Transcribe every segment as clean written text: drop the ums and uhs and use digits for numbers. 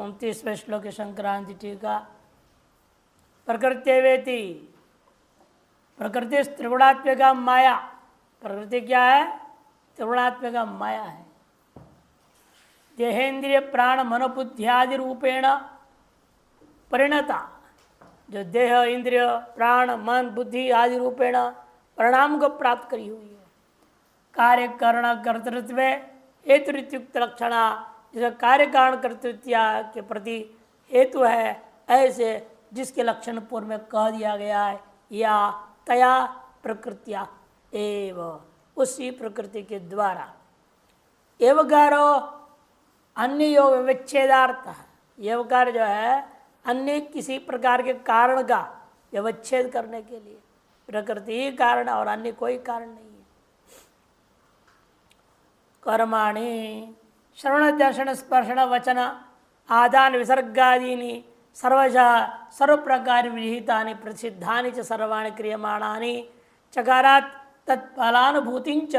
29वें श्लोक संक्रांति टीका। प्रकृत्यवेति, प्रकृति त्रिगुणात्मिका माया। प्रकृति क्या है? त्रिगुणात्मिका माया है। देहेंद्रिय प्राण मनोबुद्धि आदि रूपेण परिणता, जो देह इंद्रिय प्राण मन बुद्धि आदि रूपेण परिणाम को प्राप्त करी हुई है। कार्य करण कर्तृत्व हेतुयुक्त लक्षणा, जिसका कार्य कारण कर्तृत्व के प्रति हेतु है, ऐसे जिसके लक्षण पूर्व में कह दिया गया है, या तया प्रकृत्या एव, उसी प्रकृति के द्वारा। एवकारो अन्य योग व्यवच्छेदार्थ है। एवकार जो है अन्य किसी प्रकार के कारण का व्यवच्छेद करने के लिए, प्रकृति ही कारण और अन्य कोई कारण नहीं है। कर्माणि श्रवण दर्शन स्पर्शन वचन आदान विसर्गादीनि सर्वशः सर्व प्रकार विहितानि प्रसिद्धानि च सर्वाणि क्रियमाणानि चकारात् तत्फलानुभूतिं च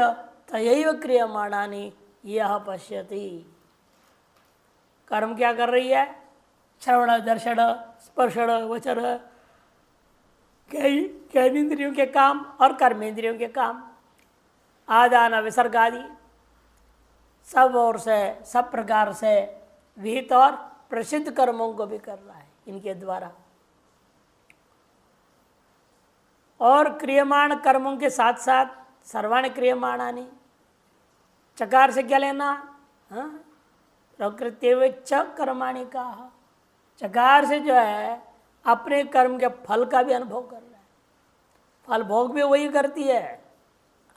तयैव क्रियमाणानि यह पश्यति। कर्म क्या कर रही है? श्रवण दर्शन स्पर्शन वचन, ज्ञानेन्द्रियों के काम और कर्मेंद्रियों के काम, आदान विसर्ग आदि सब ओर से सब प्रकार से विहित और प्रसिद्ध कर्मों को भी कर रहा है इनके द्वारा। और क्रियमाण कर्मों के साथ साथ सर्वाणि क्रियमाणानि, चकार से क्या लेना? प्रकृत्यवेच कर्माणि का, चकार से जो है अपने कर्म के फल का भी अनुभव कर रहा है। फल भोग भी वही करती है,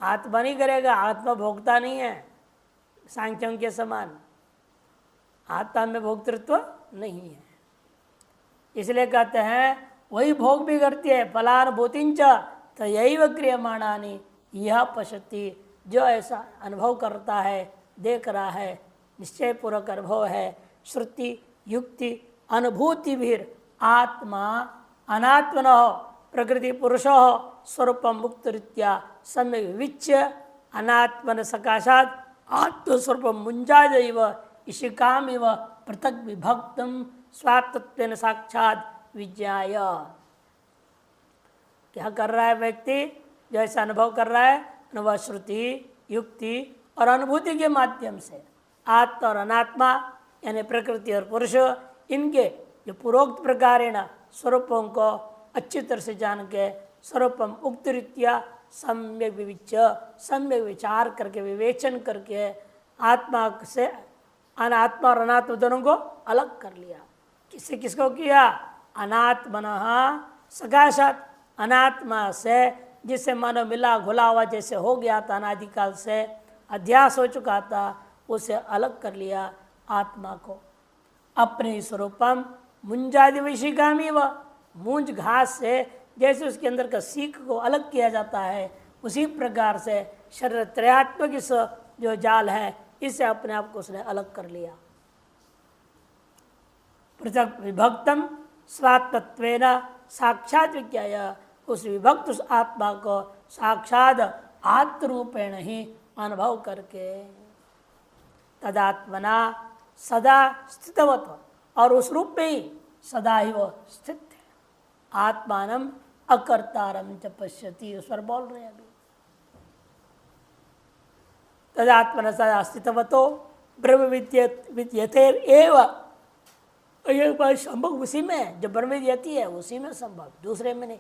आत्मा नहीं करेगा। आत्मा भोगता नहीं है, सांख्यों के समान आत्मा में भोक्तृत्व नहीं है। इसलिए कहते हैं वही भोग भी करती है। फलानुभूतिंच तयैव क्रियमाणानि यह पश्यति, जो ऐसा अनुभव करता है, देख रहा है, निश्चय पूर्वक अनुभव है। श्रुति युक्ति अनुभूति भी आत्मा अनात्मनो प्रकृति पुरुषो स्वरूपम मुक्तरीत्या सम्यक् विविच्य अनात्मन सकाशात् आत्मस्वरूप मुंजादैव इशिकामिव पृथक विभक्तम स्वात्मत्वेन साक्षात् विज्ञाय। क्या कर रहा है व्यक्ति? जो ऐसा अनुभव कर रहा है, अनुभव श्रुति युक्ति और अनुभूति के माध्यम से आत्मा और अनात्मा यानी प्रकृति और पुरुष, इनके जो पूर्वोक्त प्रकारेण स्वरूपों को अच्छी तरह से जान के स्वरूपम उक्त रीत्या सम्यक विविच्य, सम्यक विचार करके विवेचन करके आत्मा से अनात्मा और अनात्मा दोनों को अलग कर लिया। किससे किसको किया? अनात्मनः सकाशात्, अनात्मा से जिससे मानो मिला घुला हुआ जैसे हो गया था, अनादिकाल से अध्यास हो चुका था, उसे अलग कर लिया आत्मा को। अपने स्वरूपम मुंजादि विशिकामी व, मूंज घास से जैसे उसके अंदर का सीख को अलग किया जाता है, उसी प्रकार से शरीर त्रयात्मक इस जो जाल है, इससे अपने आप को उसने अलग कर लिया। पृथक विभक्तम स्वात्मत्वेन साक्षात विज्ञाय, उस विभक्त उस आत्मा को साक्षात आत्मरूपेण ही अनुभव करके तदात्मना सदा स्थितवत, और उस रूप में ही सदा ही वो स्थित है। आत्मानम अकर्तारम च पश्यति, उस पर बोल रहे हैं अभी। तदात्मना सदा स्थितवतो ब्रह्म विद्यते एव, ये बात संभव उसी में, जो ब्रह्म विद्यती है उसी में संभव, दूसरे में नहीं।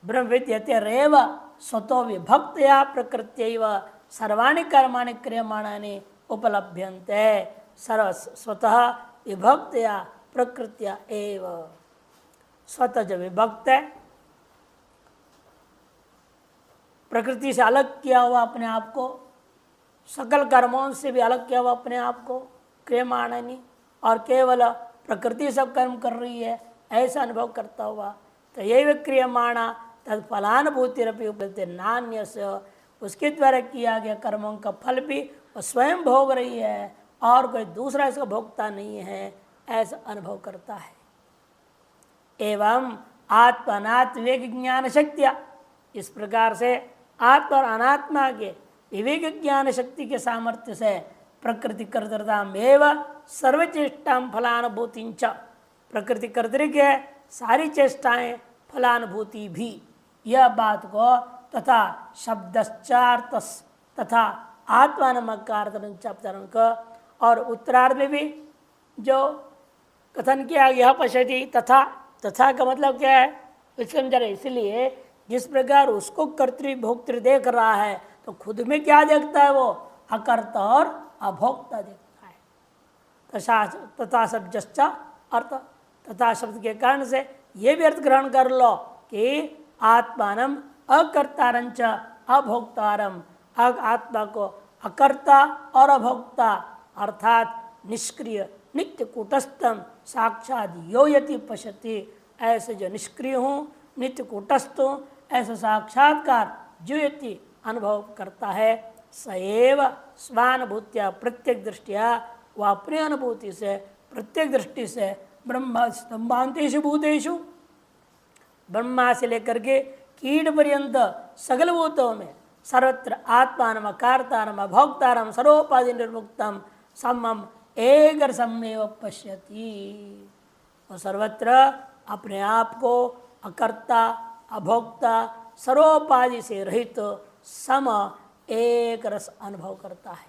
ब्रह्म विद्यते रेव स्वतो विभक्तया प्रकृत्यैव सर्वाणि कर्माणि क्रियमाणानि उपलभ्यन्ते, सर्व स्वतः विभक्तया प्रकृत्या एव। स्वतः जो विभक्त है, प्रकृति से अलग किया हुआ अपने आप को, सकल कर्मों से भी अलग किया हुआ अपने आप को, क्रियमाणानि, और केवल प्रकृति सब कर्म कर रही है ऐसा अनुभव करता हुआ, तो यही क्रियमाणा तद फलानुभूतिरपि उपलब्धि नान्य से, उसके द्वारा किया गया कर्मों का फल भी वो स्वयं भोग रही है और कोई दूसरा इसका भोगता नहीं है, ऐसा अनुभव करता है। एवं आत्मा अनात्म विवेक ज्ञान शक्तिया, इस प्रकार से आत्मा और अनात्मा के विवेक ज्ञान शक्ति के सामर्थ्य से प्रकृति कर्तृतामेव सर्वचेष्टा फलानुभूतिंच, प्रकृति कर्तृ के सारी चेष्टाएं फलानुभूति भी, यह बात को तथा शब्दश्चार्थ तथा आत्मानमकार्तरंच और उत्तरार्ध में भी जो कथन किया यह पश्यति तथा, तथा का मतलब क्या है इसको समझ रहे। इसलिए जिस प्रकार उसको कर्तृ भोक्तृ देख रहा है तो खुद में क्या देखता है, वो अकर्ता और अभोक्ता देखता है। तथा शब्द अर्थ, तथा शब्द के कारण से ये भी अर्थ ग्रहण कर लो कि आत्मानम अकर्तारंच अभोक्तारम, आत्मा को अकर्ता और अभोक्ता अर्थात निष्क्रिय नित्य कूटस्थम साक्षात योयति पश्यति, ऐसे जो निष्क्रिय हूँ नित्य कूटस्थ हूँ ऐसा साक्षात्कार जो यति अनुभव करता है, सएव स्वानुभूत्या प्रत्येक दृष्टिया वह अपनी अनुभूति से प्रत्येक दृष्टि से ब्रह्मा स्तंभांतेषु भूतेषु, ब्रह्मा से लेकर के कीट पर्यंत सगल भूतों में सर्वत्र आत्मानम अकार्तानम अभोक्तारम सर्वोपाधि निर्मुक्तम समम एक सम्मेव पश्यति, और सर्वत्र अपने आप को अकर्ता अभोक्ता सर्वोपाधि से रहित सम एक रस अनुभव करता है।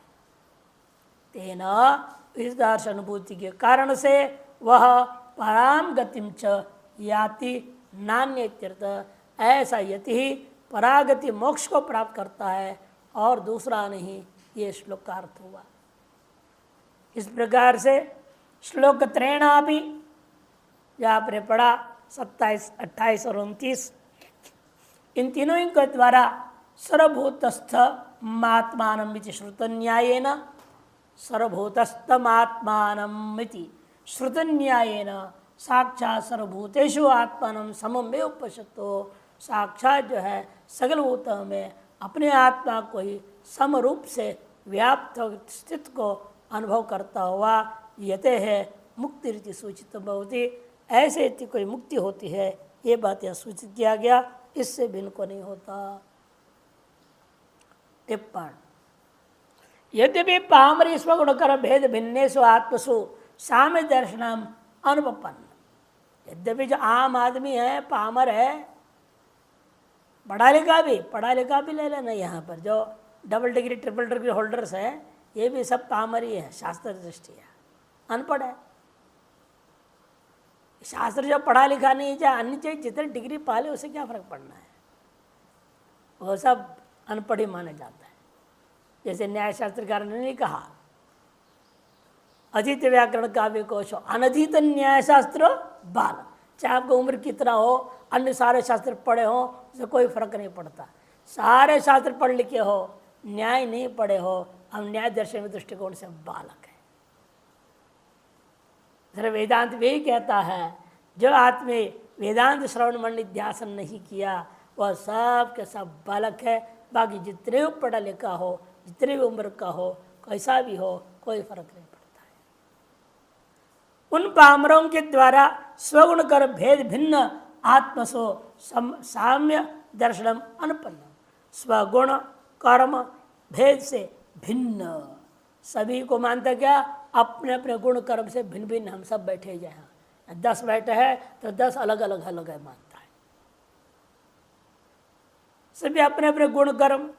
तेना इस दर्श अनुभूति के कारण से वह पराम गतिम च याति नान्य इत्यर्थ, ऐसा यति ही परागति मोक्ष को प्राप्त करता है और दूसरा नहीं, ये श्लोक का अर्थ हुआ। इस प्रकार से श्लोक त्रैणा भी जो आपने पढ़ा 27, 28 और 29, इन तीनों के द्वारा सर्वभूतस्थ आत्मानम इति श्रुतन्यायेन, सर्वभूतस्थमात्मानम इति श्रुतन्यायेन साक्षात सर्वभूतेषु आत्मानम सममेव पश्यतो, साक्षात जो है सगल भूतों में अपने आत्मा को ही समरूप से व्याप्त स्थित को अनुभव करता हुआ यते है मुक्ति रीति सूचित भवति, ऐसे इतनी कोई मुक्ति होती है, ये बात यहाँ सूचित किया गया, इससे भिन्न को नहीं होता। टिप्पण, यद्यपि पामरी स्वगुणकर भेद भिन्नेषु आत्मसु साम्य दर्शनम अनुपन्न, यद्यपि जो आम आदमी है पामर है, पढ़ा लिखा भी ले लेना, यहाँ पर जो double degree triple degree holders है ये भी सब पामर ही है, शास्त्र दृष्टि है, अनपढ़ है। शास्त्र जो पढ़ा लिखा नहीं चाहे अन्य चाहिए जितने डिग्री पाले उसे क्या फर्क पड़ना है, वो सब अनपढ़ ही माना जाता है। जैसे न्याय शास्त्रकार ने नहीं कहा अधीत व्याकरण काव्य कोश अनधीत न्याय शास्त्र बाल, चाहे आपको उम्र कितना हो, अन्य सारे शास्त्र पढ़े हो, उससे कोई फर्क नहीं पड़ता। सारे शास्त्र पढ़ लिखे हो, न्याय नहीं पढ़े हो, हम न्याय दर्शन दृष्टिकोण से बालक है। जरा वेदांत भी कहता है जो आदमी वेदांत श्रवण मंडित ध्यान नहीं किया वह सब के सब बालक है, बाकी जितने भी पढ़ा लिखा हो, जितने भी उम्र का हो, कैसा भी हो, कोई फर्क नहीं पड़ता है। उन पामरों के द्वारा स्वगुण कर भेद भिन्न आत्मसो साम्य दर्शनम अनुपन्न, स्वगुण कर्म भेद से भिन्न, सभी को मानता क्या, अपने अपने गुण कर्म से भिन्न भिन्न हम सब बैठे जाए, 10 बैठे हैं तो 10 अलग अलग है मानता है। सभी अपने अपने गुण कर्म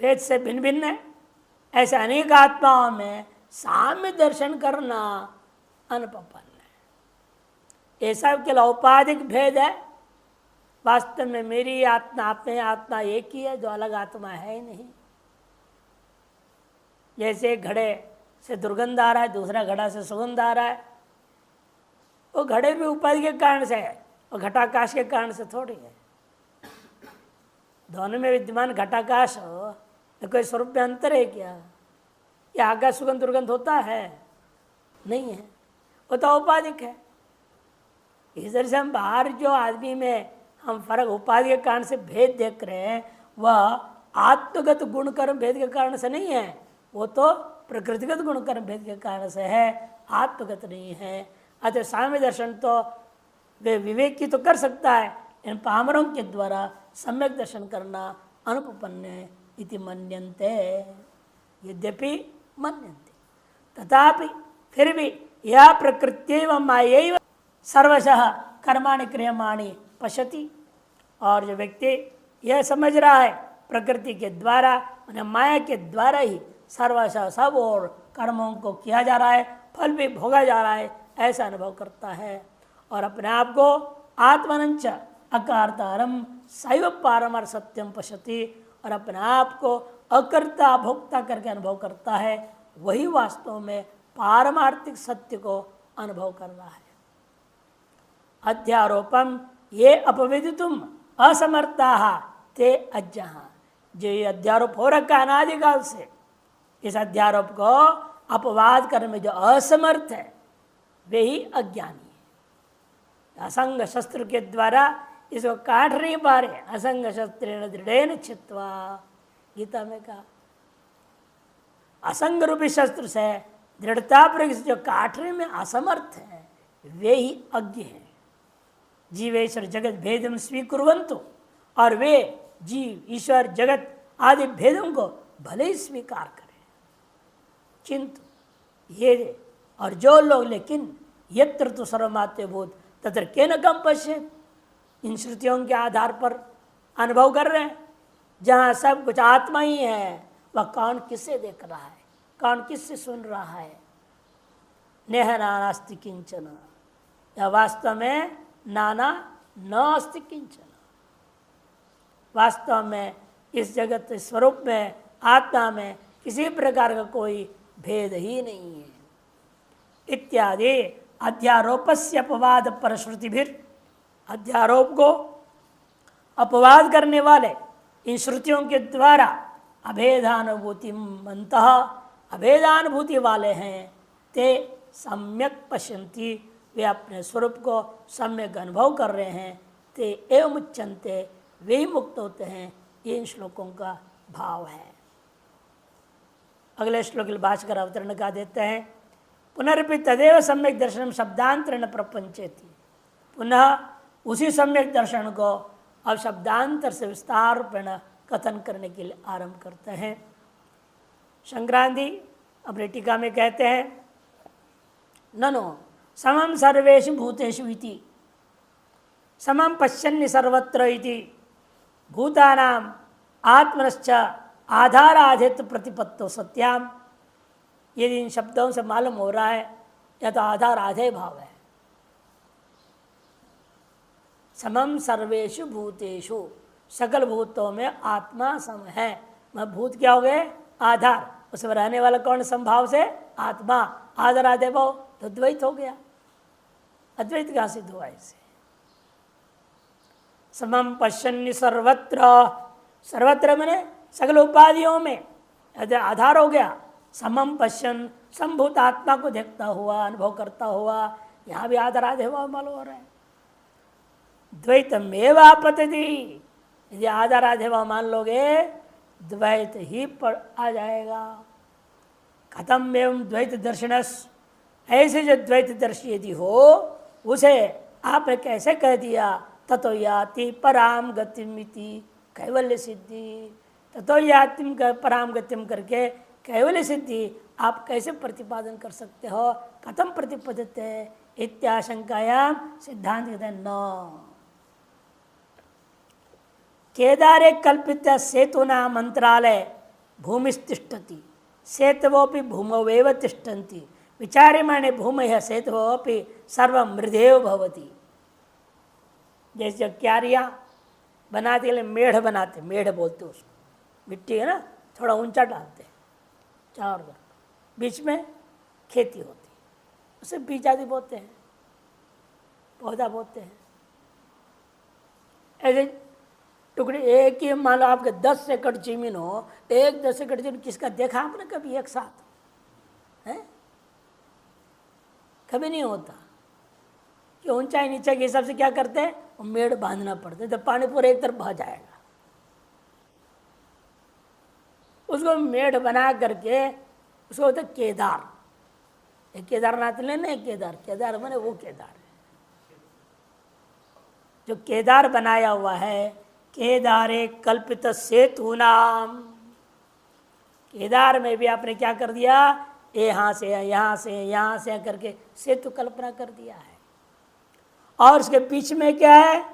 भेद से भिन्न भिन्न है, ऐसे अनेक आत्माओं में साम्य दर्शन करना अनुपन्न है। ये सब केवल औपाधिक भेद है, वास्तव में मेरी आत्मा आप में आत्मा एक ही है, जो अलग आत्मा है ही नहीं। जैसे घड़े से दुर्गंध आ रहा है, दूसरा घड़ा से सुगंध आ रहा है, वो घड़े भी उपाधि के कारण से है और घटाकाश के कारण से थोड़ी है। दोनों में विद्यमान घटाकाश हो तो कोई स्वरूप में अंतर है क्या? या आकाश सुगंध दुर्गंध होता है? नहीं है, वो तो औपाधिक है। इस तरह से हम बाहर जो आदमी में हम फर्क उपाधि के कारण से भेद देख रहे हैं, वह आत्मगत गुण कर्म भेद के कारण से नहीं है, वो तो प्रकृतिगत गुण कर्म भेद के कारण से है, आत्मगत नहीं है। अतः साम्य दर्शन तो वे विवेक की तो कर सकता है, इन पामरों के द्वारा सम्यक दर्शन करना अनुपन्न इति मन्यन्ते। यद्यपि मन्यन्ते। तथापि फिर भी यह प्रकृत्यैव मायैव सर्वशः कर्माणि क्रियमाणि पश्यति। और जो व्यक्ति यह समझ रहा है प्रकृति के द्वारा माया के द्वारा ही सर्वशः सब और कर्मों को किया जा रहा है, फल भी भोगा जा रहा है, ऐसा अनुभव करता है और अपने आप को आत्मनंच अकार्तारम सैव पारमर सत्यम पश्यति, और अपने आप को अकर्ता भोक्ता करके अनुभव करता है, वही वास्तव में पारमार्थिक सत्य को अनुभव कर रहा है। अध्यारोपम ये अपवेदितुम असमर्था ते अज्ञः। जो ये अध्यारोप हो रखा है अनादिकाल से, इस अध्यारोप को अपवाद करने में जो असमर्थ है वे ही अज्ञानी है। असंग शस्त्र के द्वारा इसको काट नहीं पा रहे। असंग शस्त्रेण दृढ़ेन छित्त्वा, गीता में कहा असंग रूपी शस्त्र से दृढ़तापूर्वक जो काटने में असमर्थ है वे ही अज्ञ हैं। जीवेश्वर जगत भेदम स्वीकुर्वन्तु, और वे जीव ईश्वर जगत आदि भेदों को भले ही स्वीकार करें, किंतु ये और जो लोग लेकिन यत्र तो सर्वमात्मभूत तत्र केन कम पश्येत्, इन श्रुतियों के आधार पर अनुभव कर रहे हैं जहाँ सब कुछ आत्मा ही है, वह कौन किससे देख रहा है, कौन किससे सुन रहा है। नेह नानास्ति किंचन, यह वास्तव में नाना न अस्ति किंचन, वास्तव में इस जगत स्वरूप में आत्मा में किसी प्रकार का कोई भेद ही नहीं है। इत्यादि अध्यारोपस्य अपवाद परश्रुतिभिर, अध्यारोप को अपवाद करने वाले इन श्रुतियों के द्वारा अभेदानुभूति मंतः, अभेदानुभूति वाले हैं, ते सम्यक पश्यन्ति, वे अपने स्वरूप को सम्यक अनुभव कर रहे हैं। ते एवं उच्यन्ते, वे ही मुक्त होते हैं। ये इन श्लोकों का भाव है। अगले श्लोक भाष्कर अवतरण का देते हैं, पुनरपि तदेव सम्यक दर्शन शब्दांतरेण प्रपंचेति। पुनः उसी सम्यक दर्शन को अब शब्दांतर से विस्तार रूपेण कथन करने के लिए आरंभ करते हैं। संक्रांति अपनी टीका में कहते हैं, ननु समम सर्वेषु भूतेषु इति समम पश्यन्नि सर्वत्र इति भूतानाम आत्मनश्च आधाराधेतु प्रतिपत्तो सत्याम। यदि इन शब्दों से मालूम हो रहा है या तो आधार आधे भाव है। समम सर्वेषु भूतेषु, सकल भूतों में आत्मा सम है। मैं भूत क्या हो गए? आधार। उसमें रहने वाला कौन संभाव से? आत्मा। आधार आधे भाव तो द्वैत हो गया। अद्वैत कहाँ सिद्ध हुआ इसे? समम पश्यन्नि सर्वत्र, सर्वत्र मैंने सकल उपाधियों में आधार हो गया। समम पश्यन, संभूत आत्मा को देखता हुआ अनुभव करता हुआ, यहाँ भी आधार आधे हुआ मालूम हो रहा है। द्वैतम एव आपतति, यदि आधार आधे भाव मान लोगे द्वैत ही पर आ जाएगा। खत्म एवं द्वैत दर्शनस, ऐसे जो द्वैत दर्शी यदि हो उसे आपने कैसे कह दिया? ततो याति पराम गतिमिति कैवल्य सिद्धि। ततो यातिम पराम गतिम करके कैवल्य सिद्धि आप कैसे प्रतिपादन कर सकते हो? कथम प्रतिपद्यते इत्याशंकायाम सिद्धांत कहते हैं न। केदारे कल्पित सेतुना मंत्रालय भूमिस्तिष्ठति, सेतवोपि भूमवेव तिष्ठन्ति, विचार्यमाणे भूमयः सेतवोपि सर्वमृदेव भवति। जैसे क्यारियाँ बनाते के लिए मेढ़ बनाते, मेढ़ बोलते उसको, मिट्टी है ना, थोड़ा ऊंचा डालते चारों तरफ, बीच में खेती होती, उसे बीज आदि बोते हैं, पौधा बोते हैं। ऐसे टुकड़े एक ही, मान लो आपके 10 एकड़ जमीन हो, एक 10 एकड़ जमीन किसका देखा आपने कभी एक साथ? है कभी नहीं होता कि ऊंचाई नीचे के हिसाब से क्या करते हैं, वो मेड़ बांधना पड़ता है, तो पानी पूरा एक तरफ बह जाएगा। उसको मेड़ बना करके उसको होता है केदार। एक केदारनाथ लेने केदार, केदार माने वो केदार है जो केदार बनाया हुआ है। केदारे कल्पित सेतु नाम, केदार में भी आपने क्या कर दिया, यहाँ से यहाँ से करके सेतु कल्पना कर दिया है। और उसके बीच में क्या है,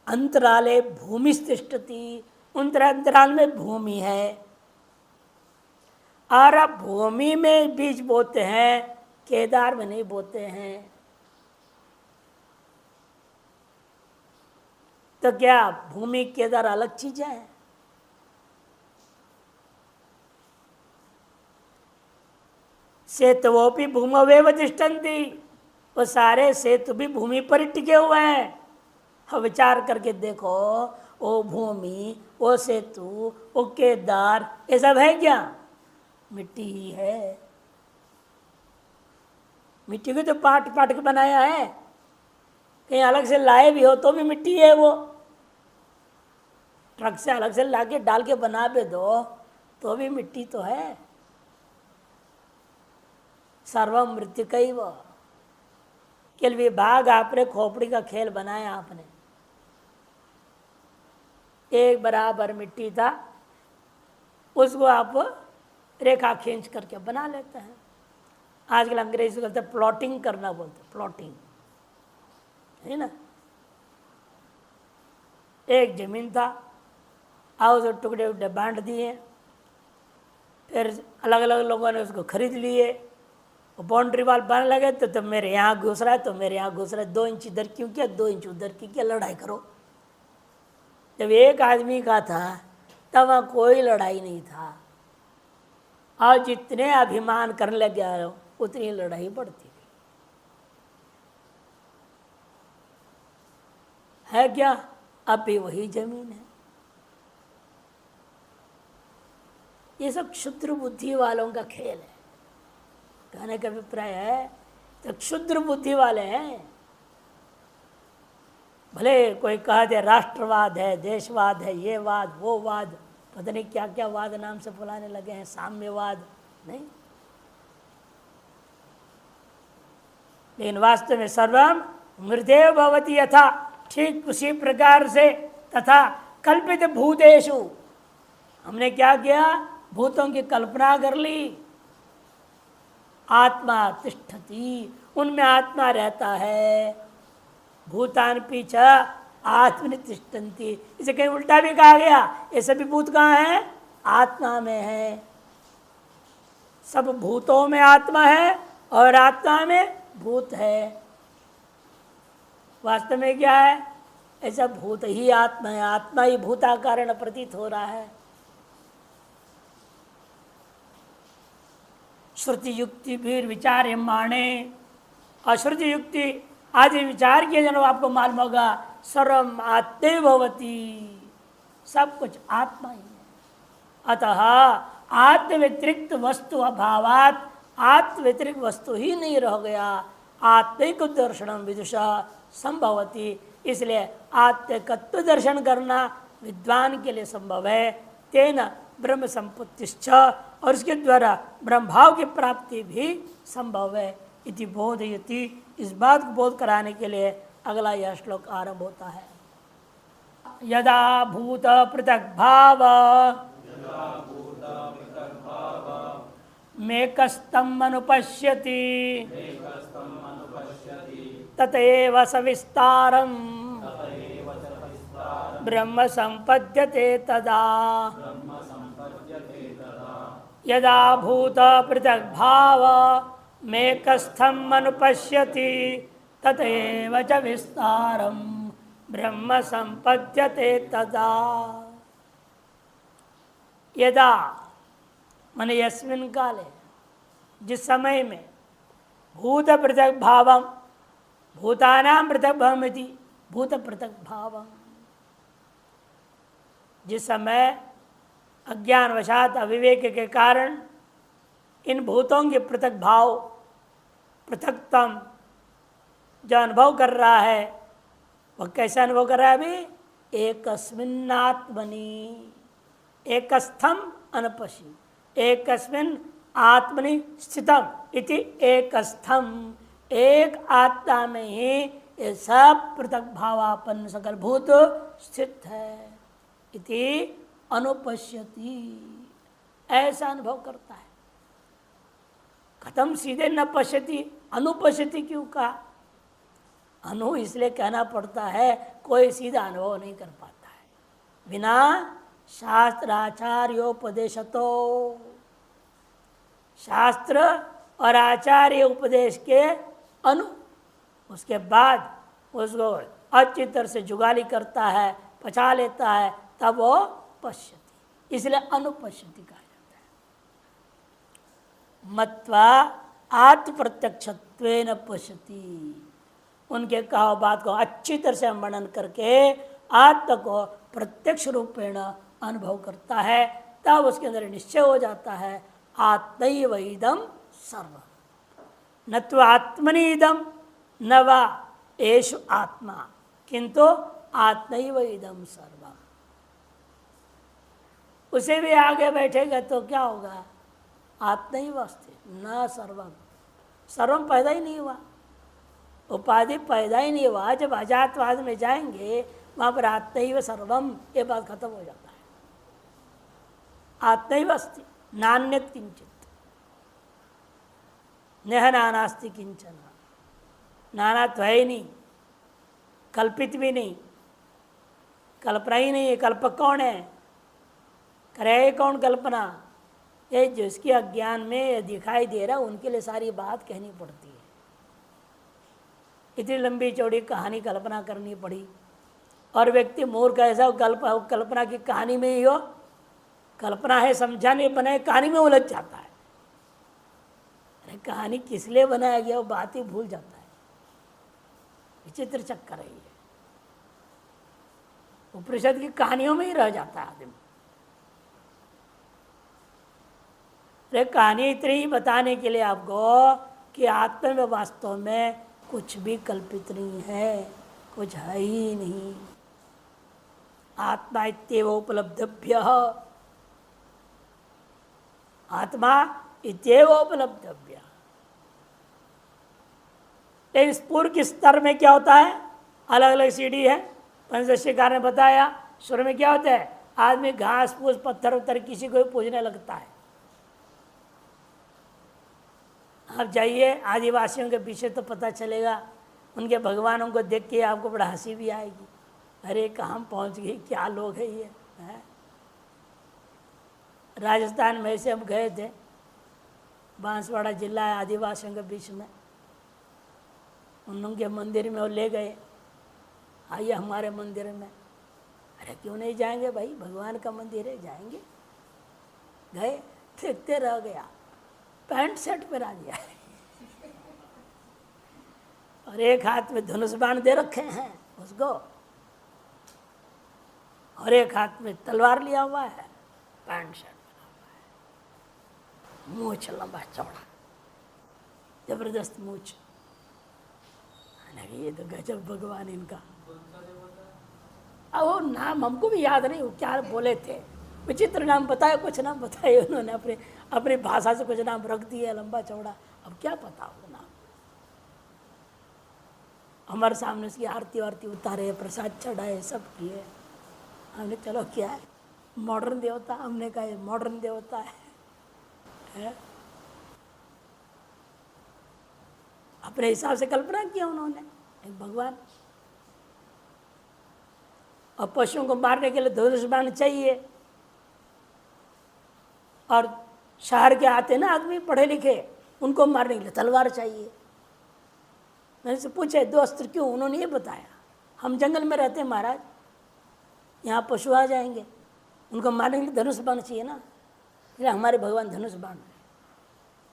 अंतराले भूमि तिष्ठति, अंतराल में भूमि है। और अब भूमि में बीज बोते हैं, केदार में नहीं बोते हैं। तो क्या भूमि केदार अलग चीजें हैं? सेतुओपि भूमवेव तिष्ठन्ति, वो सारे सेतु भी भूमि पर ही टिके हुए हैं। अब विचार करके देखो, वो भूमि, वो सेतु, वो केदार, ये सब है क्या? मिट्टी ही है। मिट्टी को तो पाट पाट के बनाया है, कहीं अलग से लाए भी हो तो भी मिट्टी है। वो ट्रक से अलग से लाके डाल के बना भी दो तो भी मिट्टी तो है। सर्व मृत्यु कई वो केवल विभाग आपने खोपड़ी का खेल बनाया। आपने एक बराबर मिट्टी था, उसको आप रेखा खींच करके बना लेते हैं। आजकल अंग्रेजी बोलते हैं प्लॉटिंग करना, बोलते प्लॉटिंग, है ना। एक जमीन था, आओ जो टुकड़े टुकड़े बांट दिए, फिर अलग अलग लोगों ने उसको खरीद लिए, बाउंड्री वाल बनने लगे। तो मेरे यहाँ घुस रहा है, तो मेरे यहाँ घुस रहा है, 2 इंच इधर क्यों किया, 2 इंच उधर की क्या, लड़ाई करो। जब एक आदमी का था तब वहाँ कोई लड़ाई नहीं था, और जितने अभिमान करने लग गया उतनी लड़ाई बढ़ती गई। है क्या? अब भी वही जमीन है। ये सब क्षुद्र बुद्धि वालों का खेल है। कहने का अभिप्राय है तो क्षुद्र बुद्धि वाले हैं। भले कोई कह दे राष्ट्रवाद है, देशवाद है, ये वाद वो वाद, पता नहीं क्या क्या वाद नाम से बुलाने लगे हैं, साम्यवाद नहीं। लेकिन वास्तव में सर्वम मृदेव भवति यथा, ठीक उसी प्रकार से तथा कल्पित भूतेषु, हमने क्या किया, भूतों की कल्पना कर ली। आत्मा तिष्ठति, उनमें आत्मा रहता है। भूतान पीछे आत्मनि तिष्ठन्ति, इसे कहीं उल्टा भी कहा गया। ये सभी भूत कहाँ है? आत्मा में है। सब भूतों में आत्मा है और आत्मा में भूत है। वास्तव में क्या है? ऐसा भूत ही आत्मा है, आत्मा ही भूताकारण प्रतीत हो रहा है। श्रुति युक्ति भी विचार माने, अश्रुति युक्ति आदि विचार किए जन आपको मालूम होगा, सर्वम आत्मे भवती, सब कुछ आत्मा ही है। अतः आत्म व्यतिरिक्त वस्तु अभावात, आत्म व्यतिरिक्त वस्तु ही नहीं रह गया। आत्मिक दर्शनम विदुषा संभवती, इसलिए आत्मिकत्व दर्शन करना विद्वान के लिए संभव है। तेन ब्रह्म संपत्तिश्च, और इसके द्वारा ब्रह्म भाव की प्राप्ति भी संभव है। इति बोधयति, इस बात को बोध कराने के लिए अगला यह श्लोक आरंभ होता है। यदा भूत पृथक भाव मेकस्तम अनुपश्यति ततएव सविस्तारम ब्रह्म संपद्यते तदा। यदा भूत पृथक भाव मेकस्थम अनुपश्यति ततएव च विस्तारम ब्रह्म संपद्यते तदा। यदा माने यस्मिन् काले, जिस समय में भूत पृथक भावम, भूतानां पृथक भवमिति, भूत पृथक भावम, जिस समय अज्ञानवशात अविवेक के कारण इन भूतों के पृथक भाव, पृथकतम जो अनुभव कर रहा है, वह कैसा अनुभव कर रहा है? अभी एकस्मिन्नात्मनि, एकस्थम अनुपश्य, एकस्मिन् आत्मनि स्थितम इति एकस्थम, एक आत्मा में ही ये सब पृथक भावापन्न सकल भूत स्थित है। इति अनुपश्यति, ऐसा अनुभव करता है। खत्म सीधे न पश्यति, अनुपश्यति क्यों कहा? अनु इसलिए कहना पड़ता है, कोई सीधा अनुभव नहीं कर पाता है बिना शास्त्राचार्योपदेशतो। शास्त्र और आचार्य उपदेश के अनु, उसके बाद उसको अच्छी तरह से जुगाली करता है, पचा लेता है, तब वो पश्यति, इसलिए अनुपश्यति कहा जाता है। मत्वा आत्म प्रत्यक्षत्वेन पश्यति, उनके कहा बात को अच्छी तरह से वर्णन करके आत्मा को प्रत्यक्ष रूपेण अनुभव करता है, तब उसके अंदर निश्चय हो जाता है आत्मैव इदं सर्वम्, न तो आत्मनि इदं न वा एषु आत्मा, किंतु आत्मैव इदं सर्वम्। उसे भी आगे बैठेगा तो क्या होगा? आत्मैव अस्ति न सर्वम्, सर्वम पैदा ही नहीं हुआ, उपाधि पैदा ही नहीं हुआ। जब अजातवाद में जाएंगे वहां पर आत्मैव सर्वम, ये बात खत्म हो जाता है। आत्मैव अस्ति नान्यत् किंचित, नेह नानास्ति किंचन, नाना तो है ही नहीं, कल्पित भी नहीं, कल्पना ही नहीं है। कल्पक कौन है? करे कौन कल्पना? ये जिसके अज्ञान में दिखाई दे रहा उनके लिए सारी बात कहनी पड़ती है। इतनी लंबी चौड़ी कहानी कल्पना करनी पड़ी, और व्यक्ति मूर्ख ऐसा कल्पना की कहानी में ही हो, कल्पना है समझाने बनाए, कहानी में उलझ जाता है। अरे कहानी किस लिए बनाया गया वो बात ही भूल जाता है। विचित्र चक्कर है ये, उपनिषद की कहानियों में ही रह जाता है आदमी। अरे कहानी इतनी ही बताने के लिए आपको कि आत्मा में वास्तव में कुछ भी कल्पित नहीं है, कुछ है ही नहीं। आत्मा इत्येव उपलब्धव्य, आत्मा इत्येव उपलब्धव्य। लेकिन स्फूर के स्तर में क्या होता है? अलग अलग सीढ़ी है। पंचदशीकार ने बताया, शुरू में क्या होता है? आदमी घास फूस पत्थर उत्तर किसी को भी पूजने लगता है। आप जाइए आदिवासियों के पीछे तो पता चलेगा, उनके भगवानों को देख के आपको बड़ा हंसी भी आएगी। अरे कहाँ पहुँच गई, क्या लोग हैं ये है? राजस्थान में से हम गए थे, बांसवाड़ा जिला है आदिवासियों के बीच में, उनके मंदिर में वो ले गए, आइए हमारे मंदिर में। अरे क्यों नहीं जाएंगे भाई, भगवान का मंदिर है, जाएंगे। गए, देखते रह गया, पैंट शर्ट पहना दिया और एक हाथ में धनुष बाण दे रखे हैं उसको, और एक हाथ में तलवार लिया हुआ है, पैंट शर्ट पहना हुआ है, मूछ लंबा चौड़ा, जबरदस्त मूछ। ये तो गजब भगवान इनका। अब वो नाम हमको भी याद नहीं, वो क्या बोले थे, विचित्र नाम बताया, कुछ नाम बताए उन्होंने, अपनी भाषा से कुछ नाम रख दिए लंबा चौड़ा। अब क्या पता वो नाम। हमारे सामने उसकी आरती वारती उतारे, प्रसाद चढ़ाए, सब किए। हमने चलो क्या है, मॉडर्न देवता, हमने कहा ये मॉडर्न देवता है? अपने हिसाब से कल्पना किया उन्होंने एक भगवान। और पशुओं को मारने के लिए धनुष बाण चाहिए, और शहर के आते ना आदमी पढ़े लिखे, उनको मारने के लिए तलवार चाहिए। मैंने से पूछे दो अस्त्र क्यों? उन्होंने ये बताया, हम जंगल में रहते हैं महाराज, यहाँ पशु आ जाएंगे, उनको मारने के लिए धनुष बाण चाहिए ना, इसलिए हमारे भगवान धनुष बाण।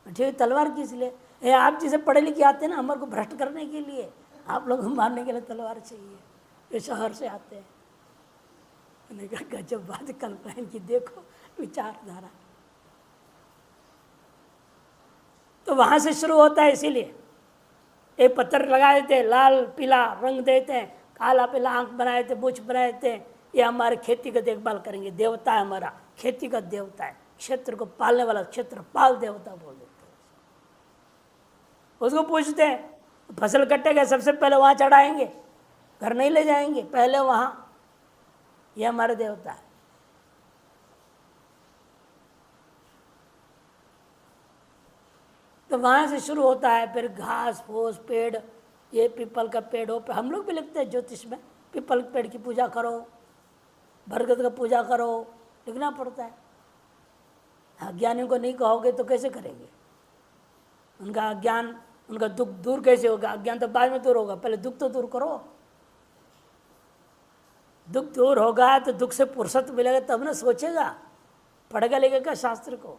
ठीक, तलवार किस लिए? आप जिसे पढ़े लिखे आते हैं ना, हमारे को भ्रष्ट करने के लिए, आप लोग हम मारने के लिए तलवार चाहिए। ये शहर से आते हैं। मैंने कहा गजब बात कल्पना की, देखो विचारधारा। तो वहां से शुरू होता है। इसीलिए एक पत्थर लगा देते हैं, लाल पीला रंग देते हैं, काला पीला आंख बनाए थे, मूछ बनाए थे, ये हमारे खेती का देखभाल करेंगे, देवता है हमारा, खेती का देवता है, क्षेत्र को पालने वाला क्षेत्रपाल देवता बोल देते हैं। उसको पूछते हैं फसल कटेगा सबसे पहले वहाँ चढ़ाएंगे, घर नहीं ले जाएंगे, पहले वहाँ, ये हमारे देवता है। तो वहाँ से शुरू होता है, फिर घास फूस पेड़, ये पीपल का पेड़ हो, हम लोग भी लिखते हैं ज्योतिष में, पीपल पेड़ की पूजा करो, बरगद का पूजा करो, लिखना पड़ता है। अज्ञानियों को नहीं कहोगे तो कैसे करेंगे? उनका अज्ञान, उनका दुख दूर कैसे होगा? अज्ञान तो बाद में दूर होगा, पहले दुख तो दूर करो। दुख दूर होगा तो दुख से फुर्सत मिलेगा तब ना सोचेगा, पढ़ेगा लिखेगा शास्त्र को।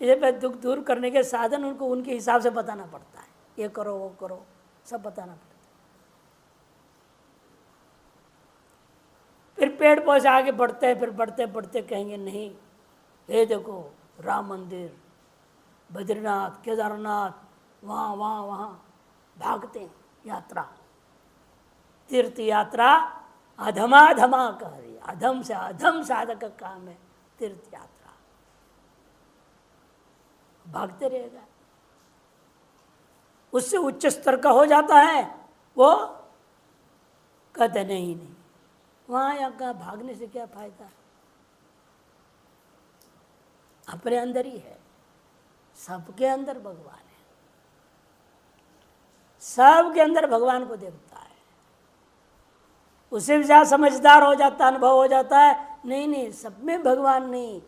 इसे पे दुख दूर करने के साधन उनको उनके हिसाब से बताना पड़ता है, ये करो वो करो, सब बताना पड़ता है। फिर पेड़ पौधे आगे बढ़ते हैं, फिर बढ़ते बढ़ते कहेंगे नहीं, ये देखो राम मंदिर, बद्रीनाथ, केदारनाथ, वहाँ वहाँ वहाँ भागते हैं यात्रा, तीर्थ यात्रा अधमाधमा कह रही, अधम से अधम साधक का काम है तीर्थ यात्रा, भागते रहेगा। उससे उच्च स्तर का हो जाता है वो कहते नहीं, वहाँ यहाँ का भागने से क्या फायदा, अपने अंदर ही है, सबके अंदर भगवान है, सबके अंदर भगवान को देखता है, उसे भी ज्यादा समझदार हो जाता, अनुभव हो जाता है, नहीं सब में भगवान नहीं,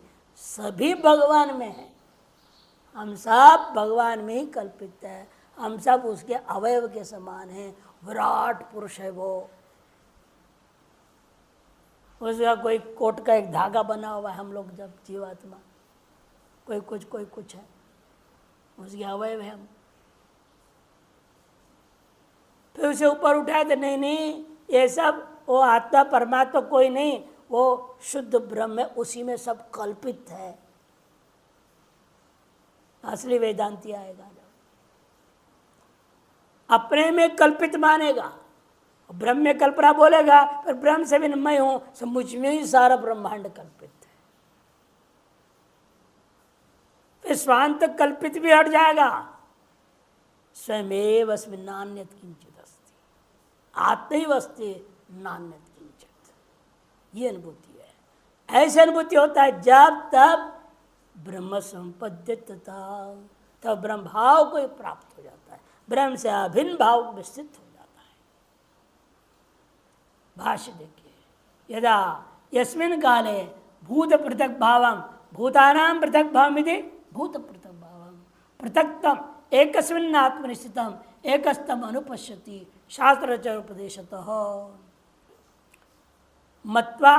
सभी भगवान में है, हम सब भगवान में ही कल्पित है, हम सब उसके अवयव के समान हैं, विराट पुरुष है वो। उसका कोई कोट का एक धागा बना हुआ है, हम लोग जब जीवात्मा, कोई कुछ है, उसके अवयव है हम। फिर उसे ऊपर उठाए तो नहीं, ये सब वो आत्मा परमात्मा कोई नहीं, वो शुद्ध ब्रह्म है, उसी में सब कल्पित है। असली वेदांती आएगा जब अपने में कल्पित मानेगा, ब्रह्म में कल्पना बोलेगा, पर ब्रह्म से भी मैं हूं, सब मुझ में ही सारा ब्रह्मांड कल्पित है। फिर स्वांत कल्पित भी हट जाएगा, स्वयमेव अस्मिन् नान्यत् किंचित् अस्ति, आत्मैव अस्ति नान्यत् किंचित्, ये अनुभूति है। ऐसी अनुभूति होता है जब तब ब्रह्म संपद्यता, तब ब्रह्म भाव को प्राप्त हो जाता है, ब्रह्म से अभिन्न भाव में स्थित हो जाता है। भाष्य देखिए, यदा यस्मिन् काले भूत पृथक भावम भूतानां पृथक भावमिति भूत पृथक भावम पृथक्तम एकस्मिन् आत्मनिश्चितम एकस्तम अनुपश्यति शास्त्रच उपदेशतः मत्वा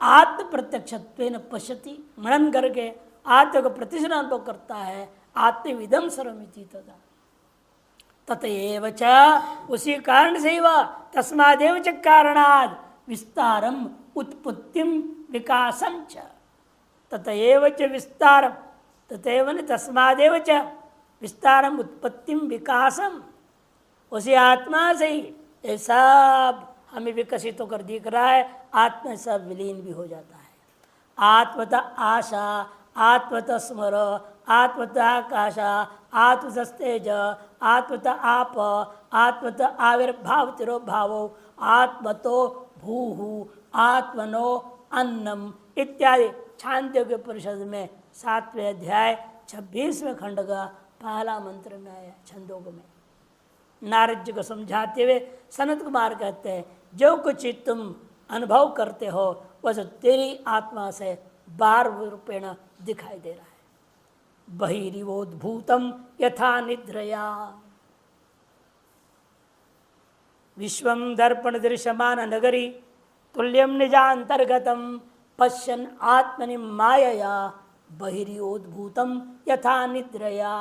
आत्म प्रत्यक्षत्वेन पश्यति, मनन करके आत्म को प्रतिशत अनुभव करता है, आत्मविदम सर्वमिति तथा ततएव च, उसी कारण से वह तस्मादेव च कारणाद विस्तारम उत्पत्तिम विकासम च, ततएव च विस्तारम, ततएव न तस्मादेव च विस्तारम उत्पत्तिम विकासम, उसी आत्मा से ही ये सब हमें विकसित होकर दिख रहा है, आत्मा सब विलीन भी हो जाता है। आत्मत आशा, आत्मत स्मर, आत्मत आकाशा, आत्मतेज, आत्मत आप, आत्मत आविर्भाव तिरोभाव, आत्मतो भूहु, आत्मनो अन्नम इत्यादि छांदोग्य परिषद में 7वें अध्याय 26वें खंड का पहला मंत्र में आया। छंदोग में नारद जी को समझाते हुए सनत कुमार कहते हैं, जो कुछ तुम अनुभव करते हो वह सब तेरी आत्मा से बार रूपेण दिखाई दे रहा है। बहिरिवोद्भूतम यथा निद्रया विश्वम दर्पण दृश्यमान नगरी तुल्यम निजांतर्गतम पश्यन् आत्मनि मायया बहिरिवोद्भूतम यथा निद्रया।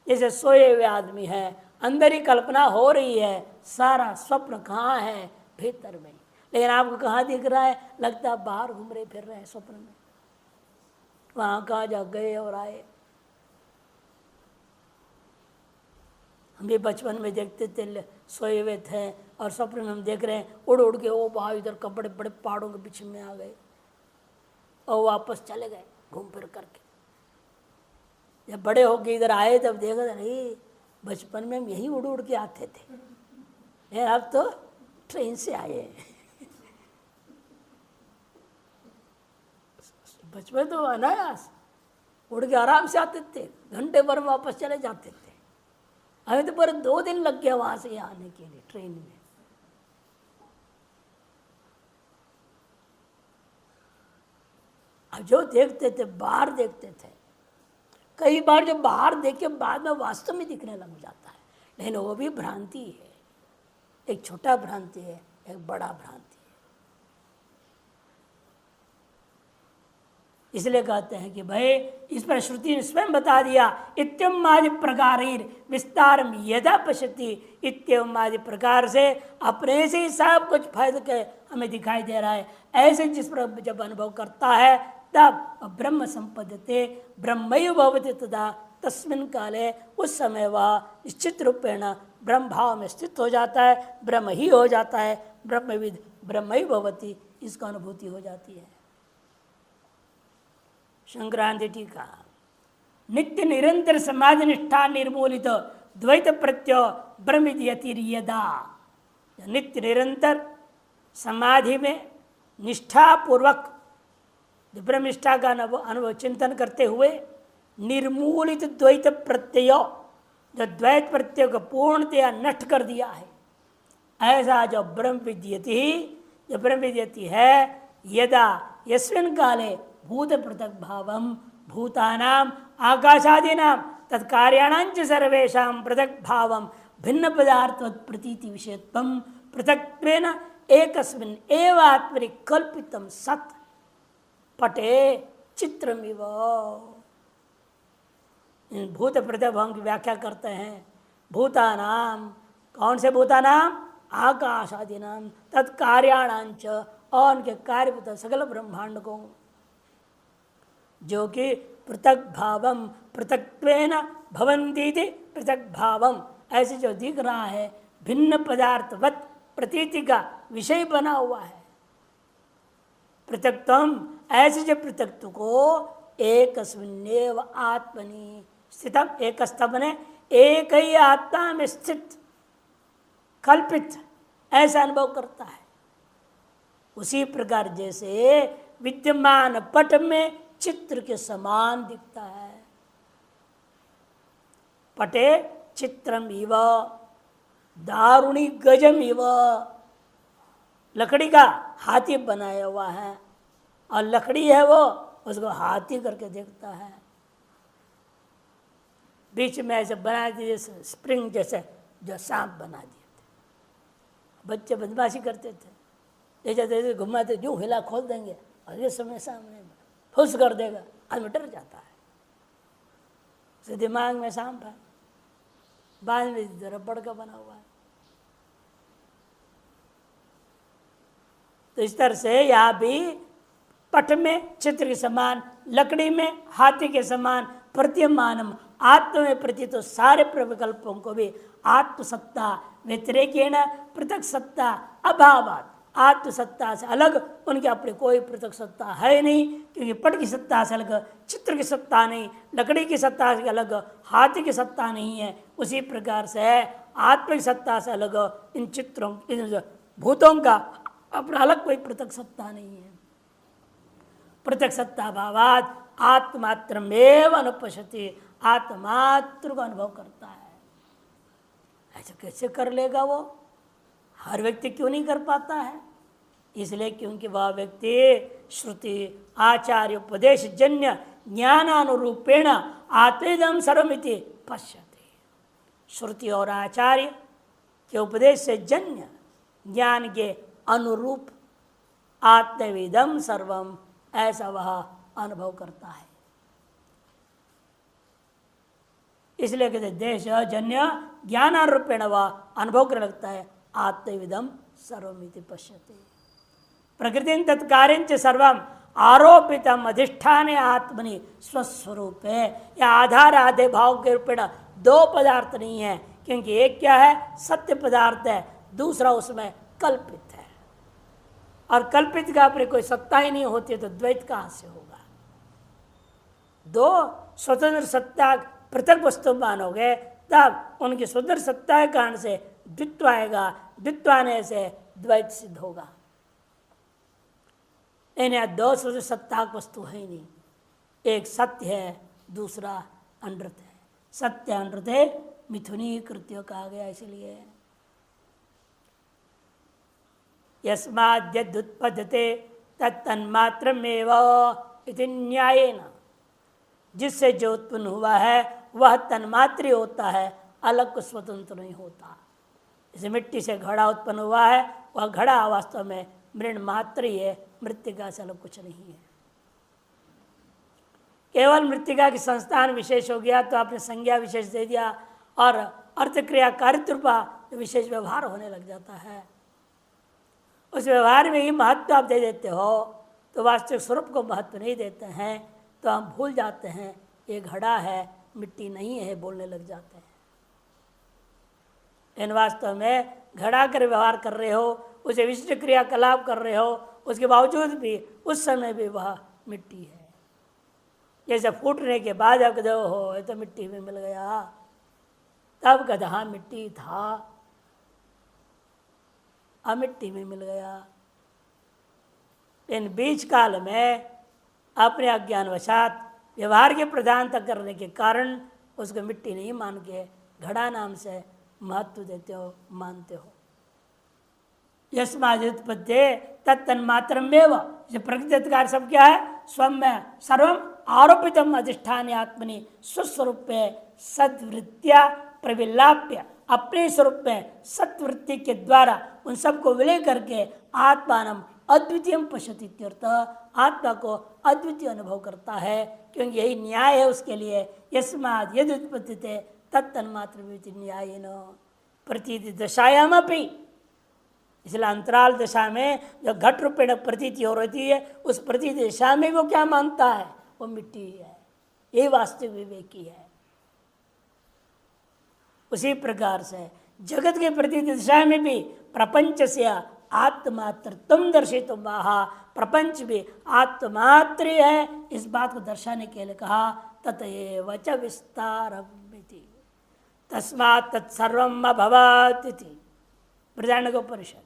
जैसे सोए हुए आदमी है, अंदर ही कल्पना हो रही है, सारा स्वप्न कहाँ है, भीतर में, लेकिन आपको कहाँ दिख रहा है, लगता है बाहर घूम रहे फिर रहे हैं स्वप्न में, वहाँ कहाँ जा गए और आए। हम भी बचपन में देखते थे, सोए हुए थे और स्वप्न में हम देख रहे हैं उड़ उड़ के वो बाहर इधर बड़े बड़े पहाड़ों के बीच में आ गए और वापस चले गए घूम फिर करके। जब बड़े होके इधर आए तब देखा अरे बचपन में हम यही उड़ उड़ के आते थे, अब तो ट्रेन से आए। बचपन तो अनायास, उड़ के आराम से आते थे, घंटे भर वापस चले जाते थे। हमें तो पर 2 दिन लग गया वहां से यहाँ आने के लिए ट्रेन में। अब जो देखते थे बाहर देखते थे, कई बार जब बाहर देखे बाद में वास्तव में दिखने लग जाता है, लेकिन वो भी भ्रांति है। एक छोटा भ्रांति है, एक बड़ा भ्रांति है। इसलिए कहते हैं कि भाई इस पर श्रुति ने स्वयं बता दिया, इत्यम आदि प्रकार विस्तार यदा पश्यति, इत्यम आदि प्रकार से अपने से ही सब कुछ फैल के हमें दिखाई दे रहा है। ऐसे जिस पर जब अनुभव करता है तब ब्रह्म संपद्यते ब्रह्मैव भवति तदा तस्मिन् काले, उस समय वह निश्चित रूपेण ब्रह्म भाव में स्थित हो जाता है, ब्रह्म ही हो जाता है। ब्रह्मविद ब्रह्मैव भवति, इसका अनुभूति हो जाती है। संक्रांति टीका, नित्य निरंतर समाधि निष्ठा निर्मूलित द्वैत प्रत्यय ब्रह्मयतिर्यदा, नित्य निरंतर समाधि में निष्ठा पूर्वक ब्रह्म निष्ठा का अनुभव चिंतन करते हुए निर्मूलित द्वैत प्रत्यय, जो द्वैत प्रत्यय को पूर्णतया नष्ट कर दिया है, ऐसा जो ब्रह्म विद्यति है, यदा यस्मिन् काले भूत पृथक भावम भूतानाम आकाशादीनां तत्कार्याणां च सर्वेषां पृथक भावम भिन्न पदार्थ प्रतीति विषयत्वं पृथक्त्वेन एकस्मिन् एव आत्मनि कल्पितं सत् पटे चित्रमिव। भूत पृथक भाव की व्याख्या करते हैं। भूतानाम, कौन से भूतानाम? आकाशादीनां तत्कार्याणां च, और उनके कार्य सकल ब्रह्मांड को, जो कि पृथक भावम पृथक्त्वेन भवन्ति पृथक भावम, ऐसे जो दिख रहा है भिन्न पदार्थवत प्रतीति का विषय बना हुआ है। पृथक्तम, ऐसे जो पृथक्त्व को एकस्मिन्नेव आत्मनि स्थितम, एक स्तंभ ने एक ही आत्मा में स्थित कल्पित ऐसा अनुभव करता है। उसी प्रकार जैसे विद्यमान पट में चित्र के समान दिखता है। पटे चित्रम इव दारुणी गजम इव, लकड़ी का हाथी बनाया हुआ है और लकड़ी है वो, उसको हाथी करके देखता है। बीच में ऐसे बना दिए स्प्रिंग जैसे, जो सांप बना दिए थे। बच्चे बदमाशी करते थे, जैसे जैसे घुमाते यूं हिला खोल देंगे और ये समय सामने फुस कर देगा, आदमी डर जाता है। उसे दिमाग में सांप है, बाद में रबड़ का बना हुआ है। तो इस तरह से यहाँ भी पट में चित्र के समान, लकड़ी में हाथी के समान प्रतीयमानम आत्म में प्रति, तो सारे प्रविकल्पों को भी आत्मसत्ता व्यतिरेकेण पृथक सत्ता अभावात्, आत्मसत्ता से अलग उनके अपनी कोई पृथक सत्ता है नहीं, क्योंकि पट की सत्ता से अलग चित्र की सत्ता नहीं, लकड़ी की सत्ता से अलग हाथी की सत्ता नहीं है। उसी प्रकार से आत्म की सत्ता से अलग इन चित्रों, इन भूतों का अपना अलग कोई पृथक सत्ता नहीं है। पृथक सत्ता भावात आत्मात्र में अनुपश्यति, आत्मात्र का अनुभव करता है। ऐसा कैसे कर लेगा वो? हर व्यक्ति क्यों नहीं कर पाता है? इसलिए क्योंकि वह व्यक्ति श्रुति आचार्य उपदेश जन्य ज्ञानानुरूपेण आत्मेदम सर्वमिति पश्यति। श्रुति और आचार्य के उपदेश से जन्य ज्ञान के अनुरूप आत्मविदम सर्वम, ऐसा वह अनुभव करता है। इसलिए कहते देश जन्य ज्ञानानुरूपेण वह अनुभव करने लगता है। आत्मविदम सर्वमिति पश्यति। प्रकृति तत्कार्य सर्वम आरोपितम अधिष्ठाने आत्मनि स्वस्वरूप है। या आधार आधे भाव के रूपेण दो पदार्थ नहीं है, क्योंकि एक क्या है? सत्य पदार्थ है, दूसरा उसमें कल्पित है। और कल्पित का अपने कोई सत्ता ही नहीं होती तो द्वैत कहाँ से होगा? दो स्वतंत्र सत्ता पृथक वस्तु मानोगे तब उनकी स्वतंत्र सत्ता के कारण से द्वित्व आएगा, द्वित्व आने से द्वैत सिद्ध होगा। इन्हें दो स्वतंत्र सत्ता वस्तु है ही नहीं, एक सत्य है, दूसरा अनृत है। सत्य अनृत है, मिथुनी कृत्य कहा गया इसलिए। यस्माद्यदुत्पद्यते तत्तन्मात्रमेव इति न्यायेन, जिससे जो उत्पन्न हुआ है वह तन्मात्र होता है, अलग को स्वतंत्र नहीं होता। जैसे मिट्टी से घड़ा उत्पन्न हुआ है, वह घड़ा वास्तव में मृण मात्र ही है, मृत्तिका से अलग कुछ नहीं है। केवल मृत्तिका की संस्थान विशेष हो गया तो आपने संज्ञा विशेष दे दिया और अर्थक्रिया कारित्व रूपा विशेष व्यवहार होने लग जाता है। उस व्यवहार में ही महत्व आप दे देते हो तो वास्तविक स्वरूप को महत्व नहीं देते हैं, तो हम भूल जाते हैं ये घड़ा है, मिट्टी नहीं है, बोलने लग जाते हैं। इन वास्तव में घड़ा कर व्यवहार कर रहे हो, उसे विशिष्ट क्रियाकलाप कर रहे हो, उसके बावजूद भी उस समय भी वह मिट्टी है। जैसे फूटने के बाद आप कहते हो ये तो मिट्टी में मिल गया, तब कहते हाँ मिट्टी था, अब मिट्टी में मिल गया। इन बीच काल में अपने अज्ञानवशात व्यवहार के प्रधानता करने के कारण उसको मिट्टी नहीं मान के घड़ा नाम से महत्व देते हो, मानते हो। यस्मादुत्पत्ते तत्तन्मात्रमेव, जो प्रकृति का सब क्या है, स्वम में सर्वम आरोपितम अधिष्ठान आत्मनि स्वस्वरूप सद्वृत्तिया प्रविलाप्य, अपने स्वरूप में सत्वृत्ति के द्वारा उन सबको विलय करके आत्मानम अद्वितीय पश्यति इत्यर्थ, आत्मा को अद्वितीय अनुभव करता है, क्योंकि यही न्याय है उसके लिए। यस्माद् यदुत्पत्तिते तत्तन्मात्र न्यायेन प्रतीति दशायाम अपि, इसलिए अंतराल दशा में जो घट रूपेण प्रतीति हो रही है, उस प्रतीति दशा में वो क्या मानता है, वो मिट्टी है। यही वास्तविक विवेकी है। उसी प्रकार से जगत के प्रतीति दशा में भी प्रपंच से आत्मात्र तुम दर्शित महा, प्रपंच भी आत्मात्र है, इस बात को दर्शाने के लिए कहा ततएव च विस्तारमिति, तस्मात् तत्सर्वम् अभवत् इति बृहदारण्यकोपनिषद।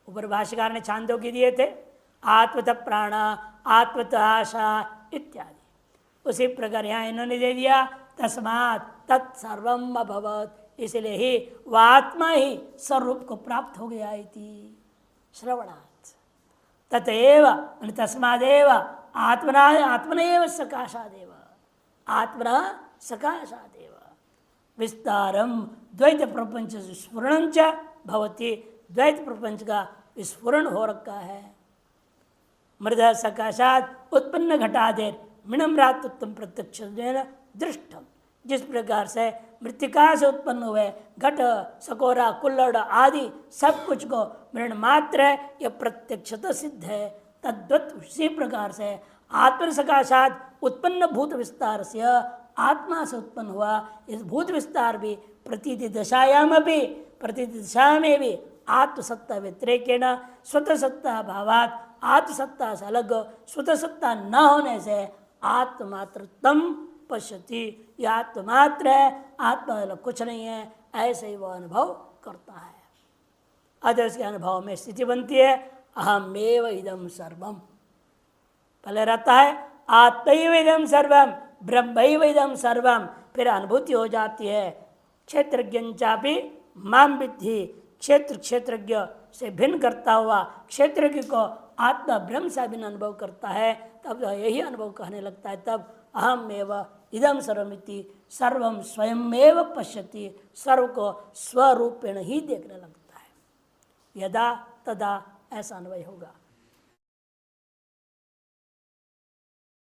ऊपर भाष्यकार ने छांदोग्य दिए थे, आत्मतः प्राण, आत्मतः आशा इत्यादि। उसी प्रकार यहाँ इन्होंने दे दिया तस्मात् तत्सर्वम् अभवत्, इसलिए ही वह आत्मा ही स्वरूप को प्राप्त हो गया इति श्रवणात्। ततएव तस्मादेव आत्मना आत्मनैव सकाशादेव, आत्मना सकाशादेव विस्तारम द्वैत प्रपंच स्फुरणं च भवति, द्वैत प्रपंच का विस्फुरण हो रखा है। मृद सकाशात उत्पन्न घटादेर मिणम्रातुत्तम प्रत्यक्ष दृष्टम, जिस प्रकार से मृत्तिका से उत्पन्न हुए घट सकोरा कुल्लड़ आदि सब कुछ को मृण मात्र है, यह प्रत्यक्षतः सिद्ध है। तद्वत उसी प्रकार से आत्म सकाशात उत्पन्न भूत विस्तार से, आत्मा से उत्पन्न हुआ इस भूत विस्तार भी प्रतीति दशायाम भी, प्रतीति दशा में भी आत्मसत्ता व्यतिरेकेण स्वतः सत्ता भावात, आत्मसत्ता से अलग स्वतः सत्ता न होने से आत्मात्र तम पश्यति, यह आत्मात्र है, आत्मा अलग कुछ नहीं है, ऐसे ही वह अनुभव करता है। अतः इसके अनुभव में स्थिति बनती है अहमेव इदम सर्वम, पहले रहता है आत्मैव इदम सर्वम ब्रह्मैव इदम सर्वम, फिर अनुभूति हो जाती है क्षेत्रज्ञापि माम विद्धि, क्षेत्र क्षेत्रज्ञ से भिन्न करता हुआ क्षेत्रज्ञ को आत्मा ब्रह्म से भिन्न अनुभव करता है, तब यही अनुभव कहने लगता है। तब अहमेव इदम सर्वमिति सर्वम स्वयमेव पश्यति, सर्व को स्वरूपेण ही देखने लगता है। यदा तदा ऐसा अनुभव होगा।